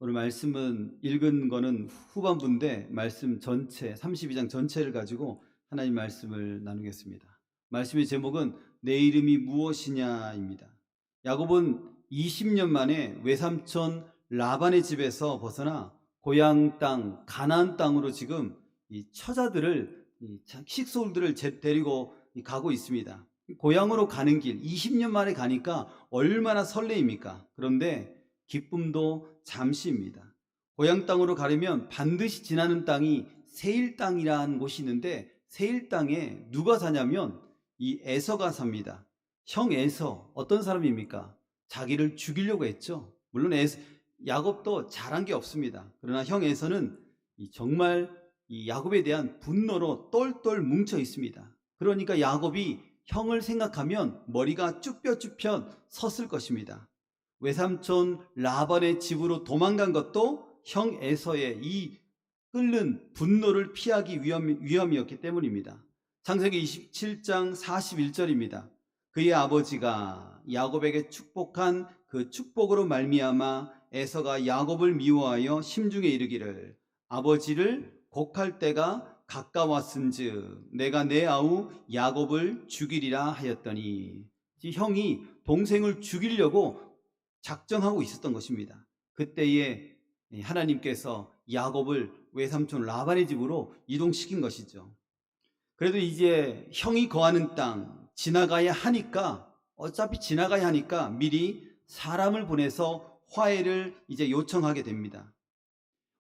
오늘 말씀은 읽은 거는 후반부인데 말씀 전체 32장 전체를 가지고 하나님 말씀을 나누겠습니다. 말씀의 제목은 내 이름이 무엇이냐입니다. 야곱은 20년 만에 외삼촌 라반의 집에서 벗어나 고향 땅 가나안 땅으로 지금 이 처자들을 식솔들을 데리고 가고 있습니다. 고향으로 가는 길 20년 만에 가니까 얼마나 설레입니까? 그런데 기쁨도 잠시입니다. 고향 땅으로 가려면 반드시 지나는 땅이 세일 땅이라는 곳이 있는데, 세일 땅에 누가 사냐면 이 에서가 삽니다. 형 에서 어떤 사람입니까? 자기를 죽이려고 했죠. 물론 야곱도 잘한 게 없습니다. 그러나 형 에서는 정말 이 야곱에 대한 분노로 똘똘 뭉쳐 있습니다. 그러니까 야곱이 형을 생각하면 머리가 쭈뼛쭈뼛 섰을 것입니다. 외삼촌 라반의 집으로 도망간 것도 형 에서의 이 끓는 분노를 피하기 위함이었기 때문입니다. 창세기 27장 41절입니다. 그의 아버지가 야곱에게 축복한 그 축복으로 말미암아 에서가 야곱을 미워하여 심중에 이르기를 아버지를 곡할 때가 가까웠은즉 내가 내 아우 야곱을 죽이리라 하였더니, 형이 동생을 죽이려고 작정하고 있었던 것입니다. 그때에 하나님께서 야곱을 외삼촌 라반의 집으로 이동시킨 것이죠. 그래도 이제 형이 거하는 땅 지나가야 하니까, 어차피 지나가야 하니까 미리 사람을 보내서 화해를 이제 요청하게 됩니다.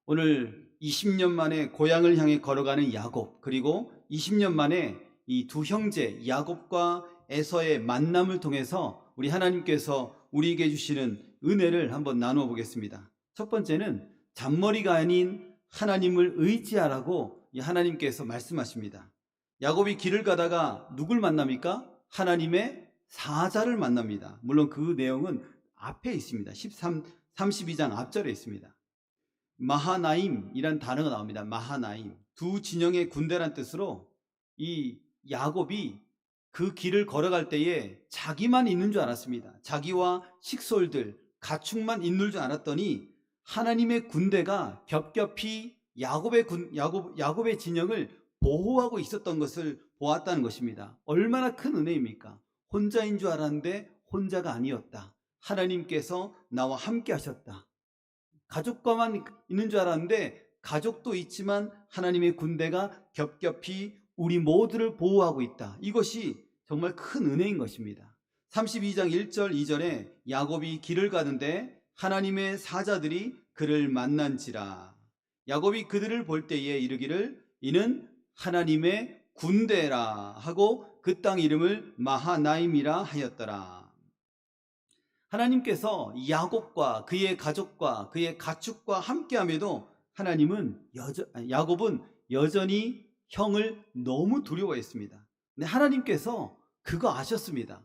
오늘 20년 만에 고향을 향해 걸어가는 야곱, 그리고 20년 만에 이 두 형제 야곱과 에서의 만남을 통해서 우리 하나님께서 우리에게 주시는 은혜를 한번 나누어 보겠습니다. 첫 번째는 잔머리가 아닌 하나님을 의지하라고 하나님께서 말씀하십니다. 야곱이 길을 가다가 누굴 만납니까? 하나님의 사자를 만납니다. 물론 그 내용은 앞에 있습니다. 32장 앞절에 있습니다. 마하나임이란 단어가 나옵니다. 마하나임, 두 진영의 군대란 뜻으로 이 야곱이 그 길을 걸어갈 때에 자기만 있는 줄 알았습니다. 자기와 식솔들, 가축만 있는 줄 알았더니 하나님의 군대가 겹겹이 야곱의 진영을 보호하고 있었던 것을 보았다는 것입니다. 얼마나 큰 은혜입니까? 혼자인 줄 알았는데 혼자가 아니었다. 하나님께서 나와 함께 하셨다. 가족과만 있는 줄 알았는데 가족도 있지만 하나님의 군대가 겹겹이 우리 모두를 보호하고 있다. 이것이 정말 큰 은혜인 것입니다. 32장 1절 2절에 야곱이 길을 가는데 하나님의 사자들이 그를 만난지라. 야곱이 그들을 볼 때에 이르기를 이는 하나님의 군대라 하고 그 땅 이름을 마하나임이라 하였더라. 하나님께서 야곱과 그의 가족과 그의 가축과 함께함에도 야곱은 여전히 형을 너무 두려워했습니다. 근데 하나님께서 그거 아셨습니다.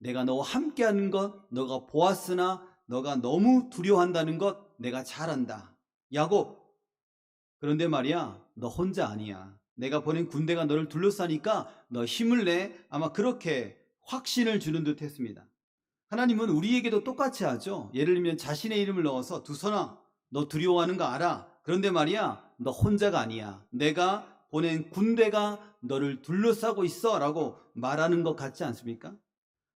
내가 너와 함께하는 것 너가 보았으나 너가 너무 두려워한다는 것 내가 잘 안다. 야곱, 그런데 말이야, 너 혼자 아니야. 내가 보낸 군대가 너를 둘러싸니까 너 힘을 내. 아마 그렇게 확신을 주는 듯 했습니다. 하나님은 우리에게도 똑같이 하죠. 예를 들면 자신의 이름을 넣어서 두선아, 너 두려워하는 거 알아. 그런데 말이야, 너 혼자가 아니야. 내가 보낸 군대가 너를 둘러싸고 있어 라고 말하는 것 같지 않습니까?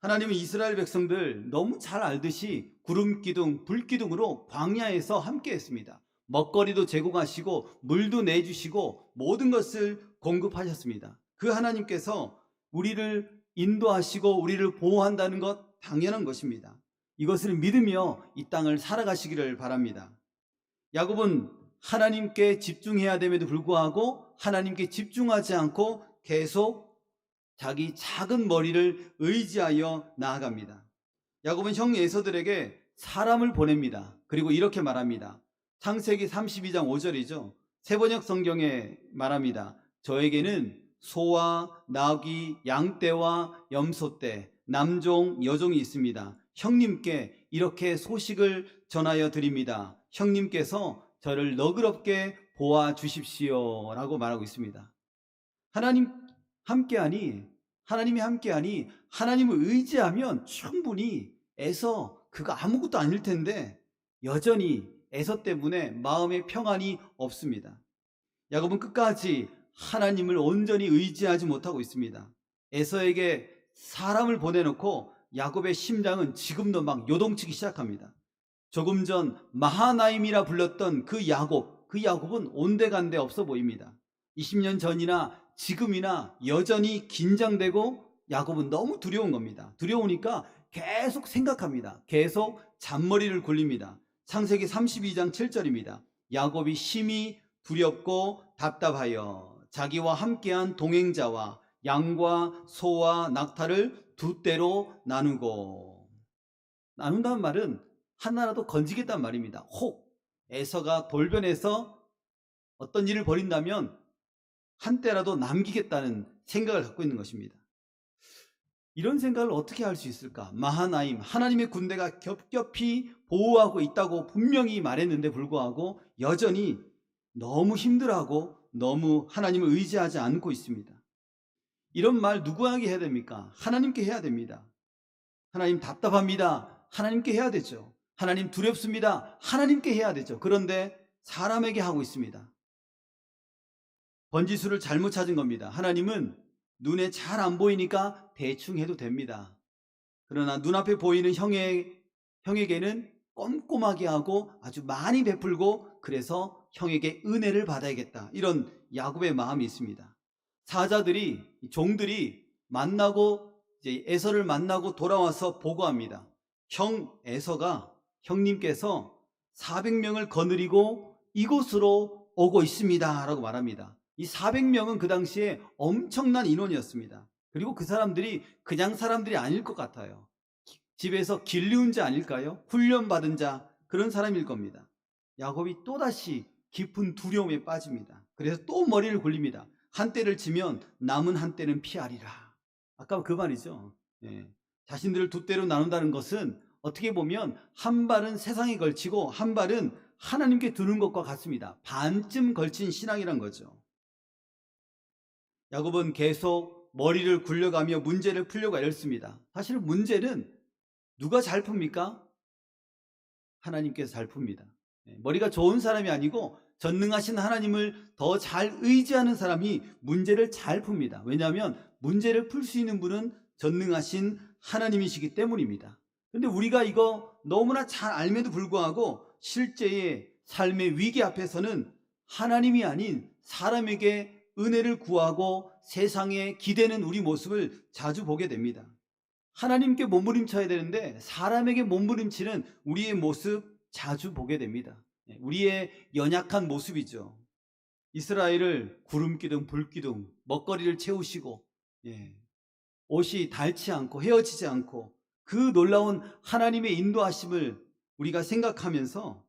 하나님은 이스라엘 백성들 너무 잘 알듯이 구름기둥, 불기둥으로 광야에서 함께 했습니다. 먹거리도 제공하시고 물도 내주시고 모든 것을 공급하셨습니다. 그 하나님께서 우리를 인도하시고 우리를 보호한다는 것 당연한 것입니다. 이것을 믿으며 이 땅을 살아가시기를 바랍니다. 야곱은 하나님께 집중해야 됨에도 불구하고 하나님께 집중하지 않고 계속 자기 작은 머리를 의지하여 나아갑니다. 야곱은 형 에서들에게 사람을 보냅니다. 그리고 이렇게 말합니다. 창세기 32장 5절이죠. 세번역 성경에 말합니다. 저에게는 소와 나귀, 양떼와 염소떼, 남종, 여종이 있습니다. 형님께 이렇게 소식을 전하여 드립니다. 형님께서 저를 너그럽게 보아 주십시오 라고 말하고 있습니다. 하나님이 함께하니 하나님을 의지하면 충분히 애서 그가 아무것도 아닐 텐데 여전히 에서 때문에 마음에 평안이 없습니다. 야곱은 끝까지 하나님을 온전히 의지하지 못하고 있습니다. 에서에게 사람을 보내놓고 야곱의 심장은 지금도 막 요동치기 시작합니다. 조금 전 마하나임이라 불렀던 그 야곱은 온데간데 없어 보입니다. 20년 전이나 지금이나 여전히 긴장되고 야곱은 너무 두려운 겁니다. 두려우니까 계속 생각합니다. 계속 잔머리를 굴립니다. 창세기 32장 7절입니다. 야곱이 심히 두렵고 답답하여 자기와 함께한 동행자와 양과 소와 낙타를 두 떼로 나눈다는 말은 하나라도 건지겠다는 말입니다. 혹 에서가 돌변해서 어떤 일을 벌인다면 한 떼라도 남기겠다는 생각을 갖고 있는 것입니다. 이런 생각을 어떻게 할 수 있을까? 마하나임, 하나님의 군대가 겹겹이 보호하고 있다고 분명히 말했는데 불구하고 여전히 너무 힘들어하고 너무 하나님을 의지하지 않고 있습니다. 이런 말 누구에게 해야 됩니까? 하나님께 해야 됩니다. 하나님 답답합니다. 하나님께 해야 되죠. 하나님 두렵습니다. 하나님께 해야 되죠. 그런데 사람에게 하고 있습니다. 번지수를 잘못 찾은 겁니다. 하나님은 눈에 잘 안 보이니까 대충 해도 됩니다. 그러나 눈앞에 보이는 형에게는 꼼꼼하게 하고 아주 많이 베풀고 그래서 형에게 은혜를 받아야겠다. 이런 야곱의 마음이 있습니다. 사자들이, 종들이 만나고 이제 에서를 만나고 돌아와서 보고합니다. 형님께서 400명을 거느리고 이곳으로 오고 있습니다. 라고 말합니다. 이 400명은 그 당시에 엄청난 인원이었습니다. 그리고 그 사람들이 그냥 사람들이 아닐 것 같아요. 집에서 길리운 자 아닐까요? 훈련받은 자, 그런 사람일 겁니다. 야곱이 또다시 깊은 두려움에 빠집니다. 그래서 또 머리를 굴립니다. 한 떼를 치면 남은 한 떼는 피하리라. 아까 그 말이죠. 자신들을 두 떼로 나눈다는 것은 어떻게 보면 한 발은 세상에 걸치고 한 발은 하나님께 두는 것과 같습니다. 반쯤 걸친 신앙이란 거죠. 야곱은 계속 머리를 굴려가며 문제를 풀려고 애를 씁니다. 사실 문제는 누가 잘 풉니까? 하나님께서 잘 풉니다. 머리가 좋은 사람이 아니고 전능하신 하나님을 더 잘 의지하는 사람이 문제를 잘 풉니다. 왜냐하면 문제를 풀 수 있는 분은 전능하신 하나님이시기 때문입니다. 그런데 우리가 이거 너무나 잘 알면도 불구하고 실제의 삶의 위기 앞에서는 하나님이 아닌 사람에게 은혜를 구하고 세상에 기대는 우리 모습을 자주 보게 됩니다. 하나님께 몸부림쳐야 되는데 사람에게 몸부림치는 우리의 모습 자주 보게 됩니다. 우리의 연약한 모습이죠. 이스라엘을 구름기둥 불기둥 먹거리를 채우시고 옷이 닳지 않고 헤어지지 않고 그 놀라운 하나님의 인도하심을 우리가 생각하면서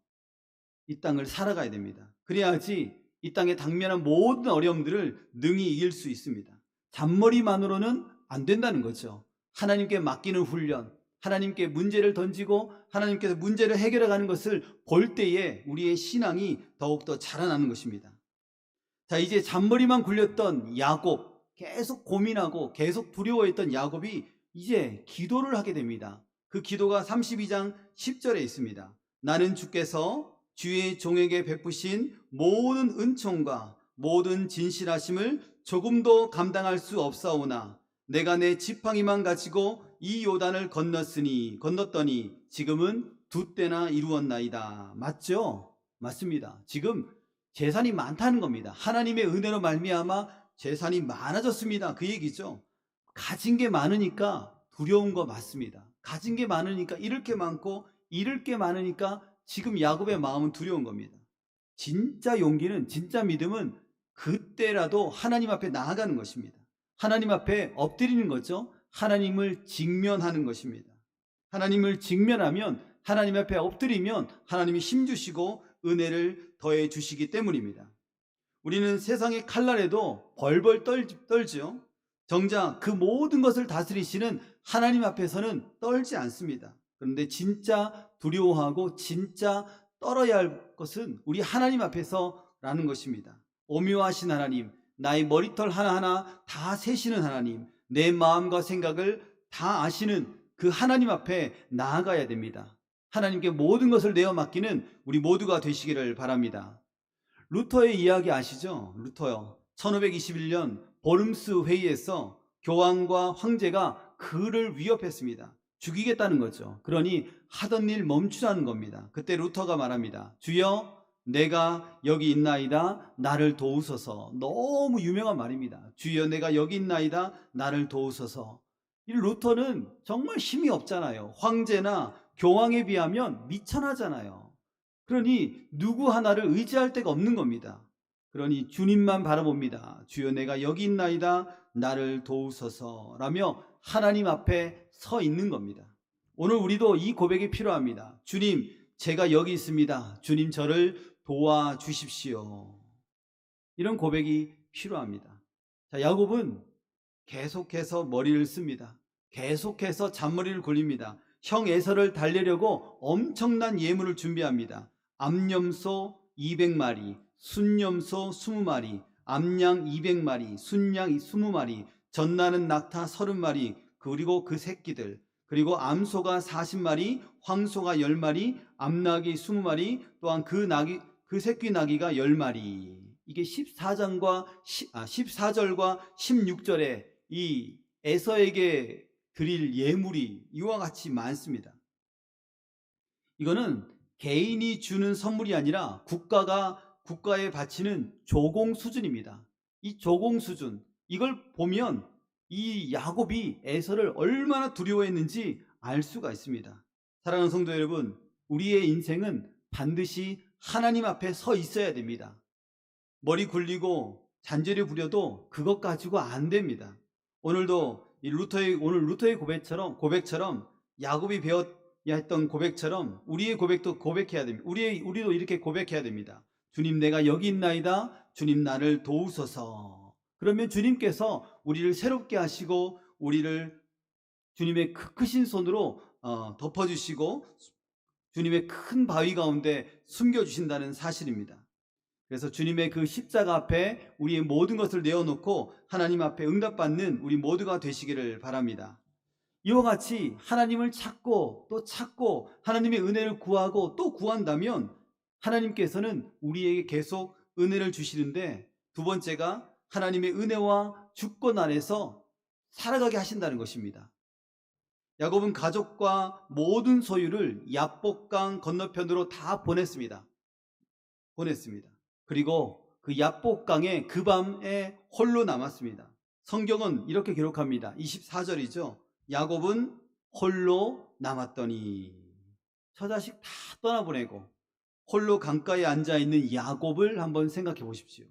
이 땅을 살아가야 됩니다. 그래야지 이 땅에 당면한 모든 어려움들을 능히 이길 수 있습니다. 잔머리만으로는 안 된다는 거죠. 하나님께 맡기는 훈련, 하나님께 문제를 던지고 하나님께서 문제를 해결해 가는 것을 볼 때에 우리의 신앙이 더욱더 자라나는 것입니다. 자, 이제 잔머리만 굴렸던 야곱, 계속 고민하고 계속 두려워했던 야곱이 이제 기도를 하게 됩니다. 그 기도가 32장 10절에 있습니다. 나는 주께서 주의 종에게 베푸신 모든 은총과 모든 진실하심을 조금도 감당할 수 없사오나 내가 내 지팡이만 가지고 이 요단을 건넜더니 지금은 두 때나 이루었나이다. 맞죠? 맞습니다. 지금 재산이 많다는 겁니다. 하나님의 은혜로 말미암아 재산이 많아졌습니다. 그 얘기죠. 가진 게 많으니까 두려운 거 맞습니다. 가진 게 많으니까 잃을 게 많고 잃을 게 많으니까 지금 야곱의 마음은 두려운 겁니다. 진짜 용기는, 진짜 믿음은 그때라도 하나님 앞에 나아가는 것입니다. 하나님 앞에 엎드리는 거죠. 하나님을 직면하는 것입니다. 하나님을 직면하면, 하나님 앞에 엎드리면 하나님이 힘주시고 은혜를 더해 주시기 때문입니다. 우리는 세상의 칼날에도 벌벌 떨죠. 정작 그 모든 것을 다스리시는 하나님 앞에서는 떨지 않습니다. 그런데 진짜 두려워하고 진짜 떨어야 할 것은 우리 하나님 앞에서라는 것입니다. 오묘하신 하나님, 나의 머리털 하나하나 다 세시는 하나님, 내 마음과 생각을 다 아시는 그 하나님 앞에 나아가야 됩니다. 하나님께 모든 것을 내어 맡기는 우리 모두가 되시기를 바랍니다. 루터의 이야기 아시죠? 루터요. 1521년 보름스 회의에서 교황과 황제가 그를 위협했습니다. 죽이겠다는 거죠. 그러니 하던 일 멈추라는 겁니다. 그때 루터가 말합니다. 주여, 내가 여기 있나이다. 나를 도우소서. 너무 유명한 말입니다. 주여, 내가 여기 있나이다. 나를 도우소서. 이 루터는 정말 힘이 없잖아요. 황제나 교황에 비하면 미천하잖아요. 그러니 누구 하나를 의지할 데가 없는 겁니다. 그러니 주님만 바라봅니다. 주여, 내가 여기 있나이다. 나를 도우소서 라며 하나님 앞에 서 있는 겁니다. 오늘 우리도 이 고백이 필요합니다. 주님, 제가 여기 있습니다. 주님, 저를 도와주십시오. 이런 고백이 필요합니다. 자, 야곱은 계속해서 머리를 씁니다. 계속해서 잔머리를 굴립니다. 형 에서를 달래려고 엄청난 예물을 준비합니다. 암염소 200마리, 순염소 20마리, 암양 200마리, 순양 20마리, 젖나는 낙타 30마리, 그리고 그 새끼들, 그리고 암소가 40마리, 황소가 10마리, 암나귀 20마리, 또한 그 새끼 나귀가 10마리. 이게 14절과 16절에 이 에서에게 드릴 예물이 이와 같이 많습니다. 이거는 개인이 주는 선물이 아니라 국가에 바치는 조공 수준입니다. 이 조공 수준, 이걸 보면 이 야곱이 에서를 얼마나 두려워했는지 알 수가 있습니다. 사랑하는 성도 여러분, 우리의 인생은 반드시 하나님 앞에 서 있어야 됩니다. 머리 굴리고 잔재를 부려도 그것 가지고 안 됩니다. 오늘도 오늘 루터의 고백처럼 야곱이 배웠야 했던 고백처럼 우리의 고백도 고백해야 됩니다. 우리도 이렇게 고백해야 됩니다. 주님, 내가 여기 있나이다. 주님, 나를 도우소서. 그러면 주님께서 우리를 새롭게 하시고 우리를 주님의 크신 손으로 덮어주시고 주님의 큰 바위 가운데 숨겨주신다는 사실입니다. 그래서 주님의 그 십자가 앞에 우리의 모든 것을 내어놓고 하나님 앞에 응답받는 우리 모두가 되시기를 바랍니다. 이와 같이 하나님을 찾고 또 찾고 하나님의 은혜를 구하고 또 구한다면 하나님께서는 우리에게 계속 은혜를 주시는데, 두 번째가 하나님의 은혜와 주권 안에서 살아가게 하신다는 것입니다. 야곱은 가족과 모든 소유를 야복강 건너편으로 다 보냈습니다. 그리고 그 야복강에 그 밤에 홀로 남았습니다. 성경은 이렇게 기록합니다. 24절이죠. 야곱은 홀로 남았더니. 처자식 다 떠나보내고 홀로 강가에 앉아있는 야곱을 한번 생각해 보십시오.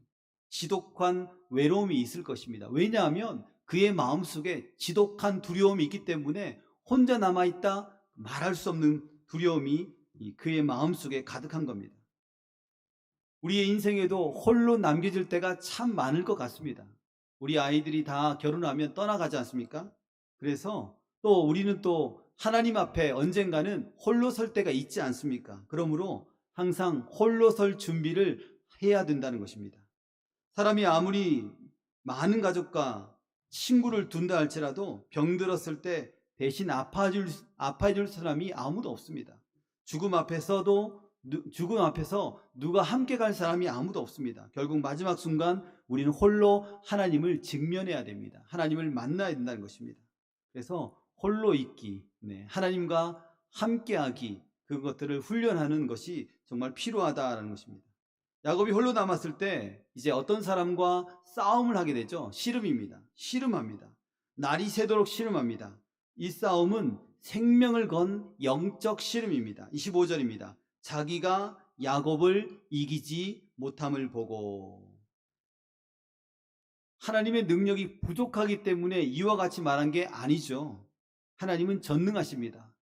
지독한 외로움이 있을 것입니다. 왜냐하면 그의 마음속에 지독한 두려움이 있기 때문에 혼자 남아있다 말할 수 없는 두려움이 그의 마음속에 가득한 겁니다. 우리의 인생에도 홀로 남겨질 때가 참 많을 것 같습니다. 우리 아이들이 다 결혼하면 떠나가지 않습니까? 그래서 또 우리는 또 하나님 앞에 언젠가는 홀로 설 때가 있지 않습니까? 그러므로 항상 홀로 설 준비를 해야 된다는 것입니다. 사람이 아무리 많은 가족과 친구를 둔다 할지라도 병들었을 때 대신 아파해줄 사람이 아무도 없습니다. 죽음 앞에서 누가 함께 갈 사람이 아무도 없습니다. 결국 마지막 순간 우리는 홀로 하나님을 직면해야 됩니다. 하나님을 만나야 된다는 것입니다. 그래서 홀로 있기, 하나님과 함께하기, 그것들을 훈련하는 것이 정말 필요하다는 것입니다. 야곱이 홀로 남았을 때 이제 어떤 사람과 싸움을 하게 되죠. 씨름합니다. 날이 새도록 씨름합니다. 이 싸움은 생명을 건 영적 씨름입니다. 25절입니다. 자기가 야곱을 이기지 못함을 보고. 하나님의 능력이 부족하기 때문에 이와 같이 말한 게 아니죠. 하나님은 전능하십니다.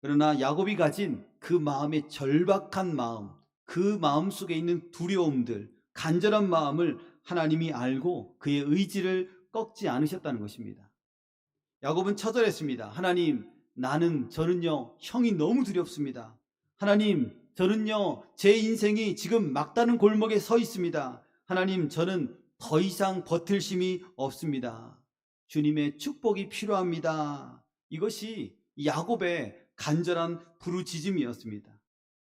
그러나 야곱이 가진 그 마음의 절박한 마음, 그 마음 속에 있는 두려움들, 간절한 마음을 하나님이 알고 그의 의지를 꺾지 않으셨다는 것입니다. 야곱은 처절했습니다. 하나님, 저는요 형이 너무 두렵습니다. 하나님, 저는요 제 인생이 지금 막다른 골목에 서 있습니다. 하나님, 저는 더 이상 버틸 힘이 없습니다. 주님의 축복이 필요합니다. 이것이 야곱의 간절한 부르짖음이었습니다.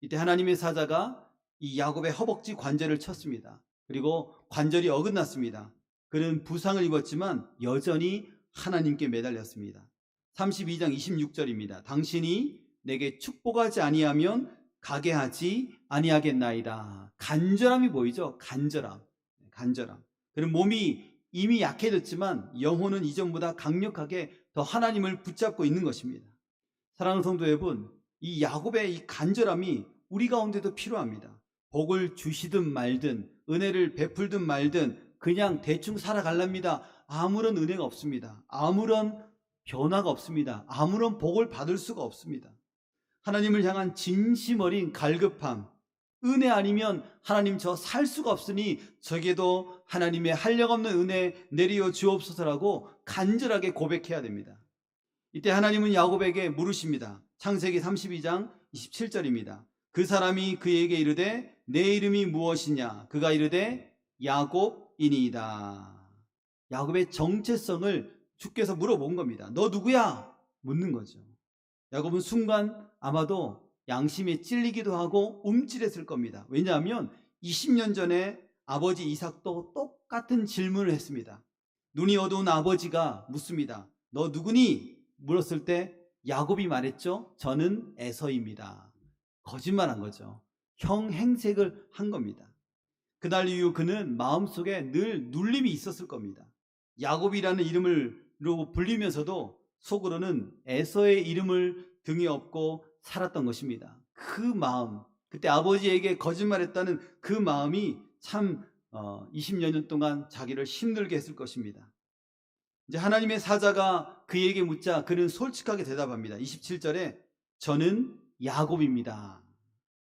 이때 하나님의 사자가 이 야곱의 허벅지 관절을 쳤습니다. 그리고 관절이 어긋났습니다. 그는 부상을 입었지만 여전히 하나님께 매달렸습니다. 32장 26절입니다. 당신이 내게 축복하지 아니하면 가게 하지 아니하겠나이다. 간절함이 보이죠? 간절함. 그는 몸이 이미 약해졌지만 영혼은 이전보다 강력하게 더 하나님을 붙잡고 있는 것입니다. 사랑하는 성도 여러분, 이 야곱의 이 간절함이 우리 가운데도 필요합니다. 복을 주시든 말든, 은혜를 베풀든 말든 그냥 대충 살아갈랍니다. 아무런 은혜가 없습니다. 아무런 변화가 없습니다. 아무런 복을 받을 수가 없습니다. 하나님을 향한 진심 어린 갈급함, 은혜 아니면 하나님 저 살 수가 없으니 저에게도 하나님의 한량없는 은혜 내려 주옵소서라고 간절하게 고백해야 됩니다. 이때 하나님은 야곱에게 물으십니다. 창세기 32장 27절입니다. 그 사람이 그에게 이르되 내 이름이 무엇이냐? 그가 이르되 야곱이니이다. 야곱의 정체성을 주께서 물어본 겁니다. 너 누구야? 묻는 거죠. 야곱은 순간 아마도 양심에 찔리기도 하고 움찔했을 겁니다. 왜냐하면 20년 전에 아버지 이삭도 똑같은 질문을 했습니다. 눈이 어두운 아버지가 묻습니다. 너 누구니? 물었을 때 야곱이 말했죠. 저는 에서입니다. 거짓말한 거죠. 형 행색을 한 겁니다. 그날 이후 그는 마음속에 늘 눌림이 있었을 겁니다. 야곱이라는 이름으로 불리면서도 속으로는 에서의 이름을 등에 업고 살았던 것입니다. 그 마음, 그때 아버지에게 거짓말했다는 그 마음이 참 20여 년 동안 자기를 힘들게 했을 것입니다. 이제 하나님의 사자가 그에게 묻자 그는 솔직하게 대답합니다. 27절에 저는 야곱입니다.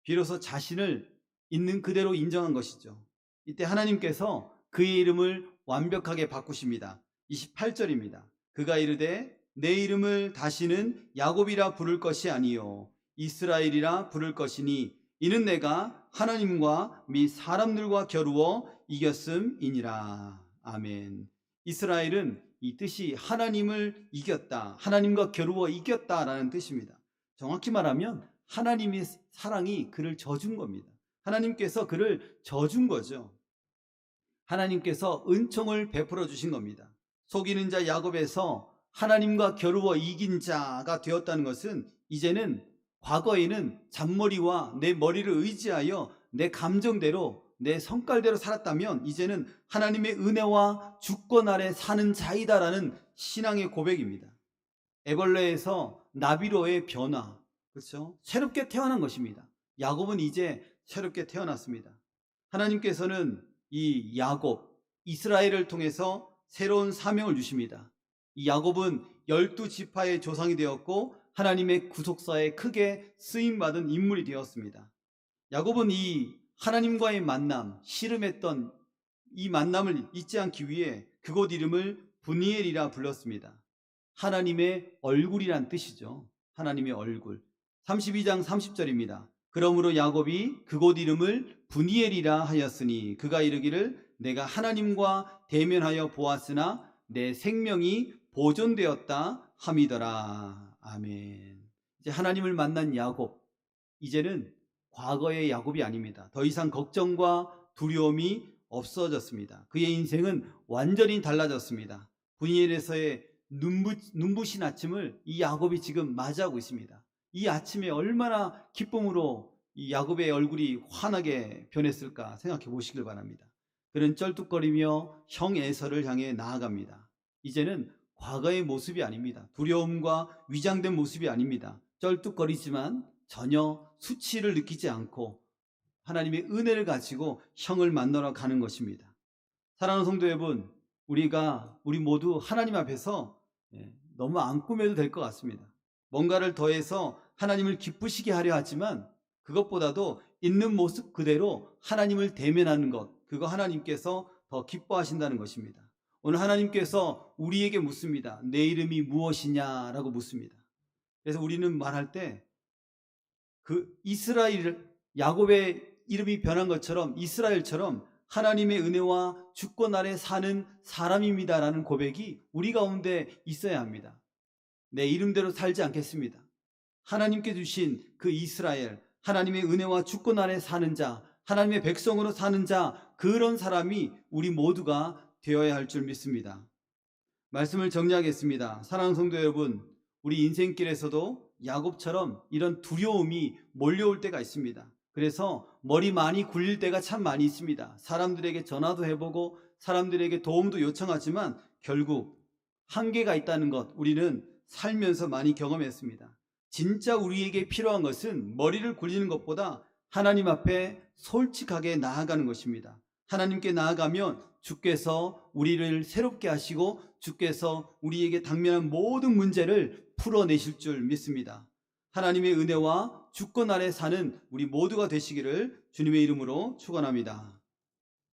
비로소 자신을 있는 그대로 인정한 것이죠. 이때 하나님께서 그의 이름을 완벽하게 바꾸십니다. 28절입니다. 그가 이르되 내 이름을 다시는 야곱이라 부를 것이 아니요 이스라엘이라 부를 것이니 이는 내가 하나님과 및 사람들과 겨루어 이겼음이니라. 아멘. 이스라엘은 이 뜻이 하나님을 이겼다, 하나님과 겨루어 이겼다라는 뜻입니다. 정확히 말하면 하나님의 사랑이 그를 져준 겁니다. 하나님께서 그를 져준 거죠. 하나님께서 은총을 베풀어 주신 겁니다. 속이는 자 야곱에서 하나님과 겨루어 이긴 자가 되었다는 것은 이제는 과거에는 잔머리와 내 머리를 의지하여 내 감정대로 내 성깔대로 살았다면 이제는 하나님의 은혜와 주권 아래 사는 자이다라는 신앙의 고백입니다. 애벌레에서 나비로의 변화, 그렇죠? 새롭게 태어난 것입니다. 야곱은 이제 새롭게 태어났습니다. 하나님께서는 이 야곱, 이스라엘을 통해서 새로운 사명을 주십니다. 이 야곱은 12지파의 조상이 되었고 하나님의 구속사에 크게 쓰임받은 인물이 되었습니다. 야곱은 이 하나님과의 만남, 씨름했던 이 만남을 잊지 않기 위해 그곳 이름을 브니엘이라 불렀습니다. 하나님의 얼굴이란 뜻이죠. 하나님의 얼굴. 32장 30절입니다. 그러므로 야곱이 그곳 이름을 브니엘이라 하였으니 그가 이르기를 내가 하나님과 대면하여 보았으나 내 생명이 보존되었다 함이더라. 아멘. 이제 하나님을 만난 야곱, 이제는 과거의 야곱이 아닙니다. 더 이상 걱정과 두려움이 없어졌습니다. 그의 인생은 완전히 달라졌습니다. 브니엘에서의 눈부신 아침을 이 야곱이 지금 맞이하고 있습니다. 이 아침에 얼마나 기쁨으로 이 야곱의 얼굴이 환하게 변했을까 생각해 보시길 바랍니다. 그는 쩔뚝거리며 형 에서를 향해 나아갑니다. 이제는 과거의 모습이 아닙니다. 두려움과 위장된 모습이 아닙니다. 쩔뚝거리지만 전혀 수치를 느끼지 않고 하나님의 은혜를 가지고 형을 만나러 가는 것입니다. 사랑하는 성도 여러분, 우리 모두 하나님 앞에서 너무 안 꾸며도 될 것 같습니다. 뭔가를 더해서 하나님을 기쁘시게 하려 하지만 그것보다도 있는 모습 그대로 하나님을 대면하는 것, 그거 하나님께서 더 기뻐하신다는 것입니다. 오늘 하나님께서 우리에게 묻습니다. 내 이름이 무엇이냐라고 묻습니다. 그래서 우리는 말할 때 그 이스라엘, 야곱의 이름이 변한 것처럼 이스라엘처럼 하나님의 은혜와 주권 아래 사는 사람입니다라는 고백이 우리 가운데 있어야 합니다. 내 이름대로 살지 않겠습니다. 하나님께 주신 그 이스라엘, 하나님의 은혜와 주권 아래 사는 자, 하나님의 백성으로 사는 자, 그런 사람이 우리 모두가 되어야 할 줄 믿습니다. 말씀을 정리하겠습니다. 사랑하는 성도 여러분, 우리 인생길에서도 야곱처럼 이런 두려움이 몰려올 때가 있습니다. 그래서 머리 많이 굴릴 때가 참 많이 있습니다. 사람들에게 전화도 해보고 사람들에게 도움도 요청하지만 결국 한계가 있다는 것 우리는 살면서 많이 경험했습니다. 진짜 우리에게 필요한 것은 머리를 굴리는 것보다 하나님 앞에 솔직하게 나아가는 것입니다. 하나님께 나아가면 주께서 우리를 새롭게 하시고 주께서 우리에게 당면한 모든 문제를 풀어내실 줄 믿습니다. 하나님의 은혜와 주권 아래 사는 우리 모두가 되시기를 주님의 이름으로 축원합니다.